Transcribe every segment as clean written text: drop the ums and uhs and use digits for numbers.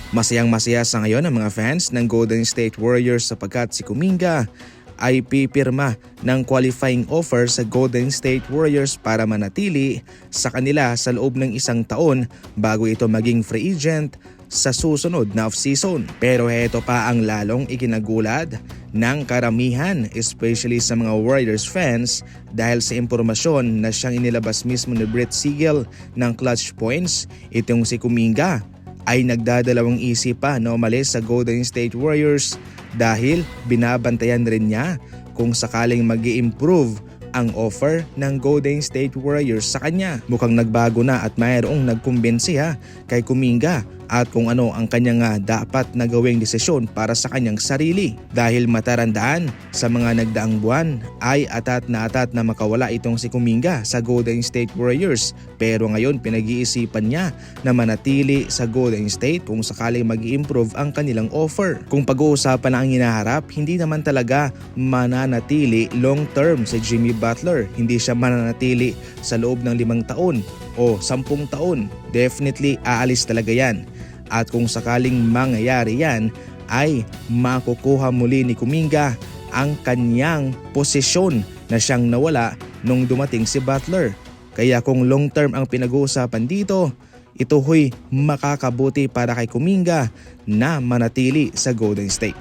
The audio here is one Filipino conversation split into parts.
Masayang-masaya sa ngayon ang mga fans ng Golden State Warriors sapagkat si Kuminga ay pipirma ng qualifying offer sa Golden State Warriors para manatili sa kanila sa loob ng 1 taon bago ito maging free agent sa susunod na off-season. Pero heto pa ang lalong ikinagulat ng karamihan, especially sa mga Warriors fans dahil sa impormasyon na siyang inilabas mismo ni Brett Siegel ng Clutch Points. Itong si Kuminga ay nagdadalawang isip pa na umalis sa Golden State Warriors dahil binabantayan rin niya kung sakaling mag-i-improve ang offer ng Golden State Warriors sa kanya. Mukhang nagbago na at mayroong nagkumbinsi kay Kuminga at kung ano ang kanyang dapat na gawing desisyon para sa kanyang sarili. Dahil matarandaan sa mga nagdaang buwan ay atat na makawala itong si Kuminga sa Golden State Warriors, pero ngayon pinag-iisipan niya na manatili sa Golden State kung sakaling mag-i-improve ang kanilang offer. Kung pag-uusapan na ang hinaharap, hindi naman talaga mananatili long term si Jimmy Butler. Hindi siya mananatili sa loob ng 5 taon o 10 taon. Definitely aalis talaga yan. At kung sakaling mangyayari yan ay makukuha muli ni Kuminga ang kanyang posisyon na siyang nawala nung dumating si Butler. Kaya kung long term ang pinag-uusapan dito, ito ho'y makakabuti para kay Kuminga na manatili sa Golden State.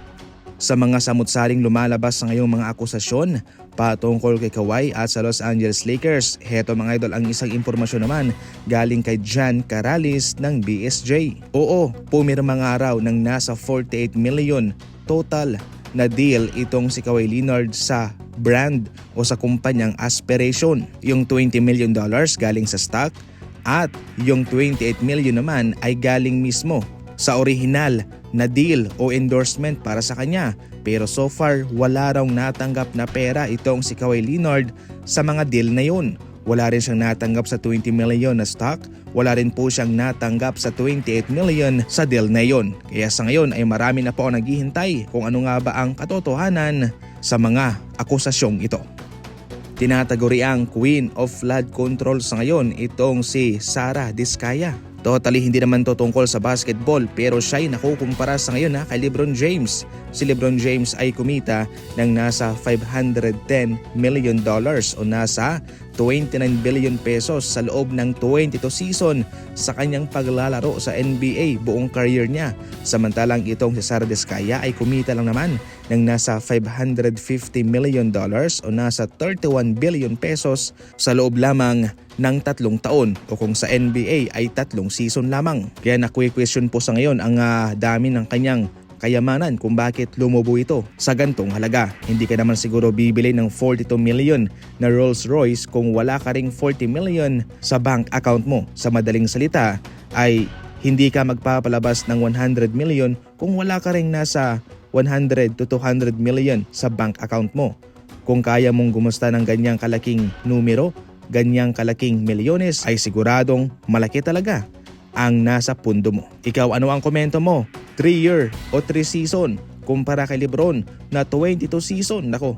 Sa mga samut-saring lumalabas sa ngayong mga akusasyon patungkol kay Kawhi at sa Los Angeles Lakers, heto mga idol ang isang impormasyon naman galing kay John Karalis ng BSJ. Oo, pumirma nga raw ng nasa 48 million total na deal itong si Kawhi Leonard sa brand o sa kumpanyang Aspiration. Yung $20 million galing sa stock at yung 28 million naman ay galing mismo sa orihinal na deal o endorsement para sa kanya. Pero so far wala raw natanggap na pera itong si Kawhi Leonard sa mga deal na yun. Wala rin siyang natanggap sa 20 million na stock, wala rin po siyang natanggap sa 28 million sa deal na yun. Kaya sa ngayon ay marami na po ang naghihintay kung ano nga ba ang katotohanan sa mga akusasyong ito. Tinataguri ang Queen of Flood Control sa ngayon itong si Sarah Diskaya. Totally hindi naman to tungkol sa basketball pero siya'y nakukumpara sa ngayon kay LeBron James. Si LeBron James ay kumita ng nasa $510 million o nasa 29 billion pesos sa loob ng 22 season sa kanyang paglalaro sa NBA buong career niya. Samantalang itong si Sarah Diskaya ay kumita lang naman ng nasa $550 million o nasa 31 billion pesos sa loob lamang ng 3 taon o kung sa NBA ay 3 season lamang. Kaya na-question po sa ngayon ang dami ng kanyang kayamanan kung bakit lumubo ito sa gantong halaga. Hindi ka naman siguro bibili ng 42 million na Rolls Royce kung wala ka ring 40 million sa bank account mo. Sa madaling salita ay hindi ka magpapalabas ng 100 million kung wala ka ring nasa 100 to 200 million sa bank account mo. Kung kaya mong gumusta ng ganyang kalaking numero, ganyang kalaking milyones, ay siguradong malaki talaga ang nasa pundo mo. Ikaw, ano ang komento mo? 3 year o 3 season kumpara kay LeBron na 22 season? Nako,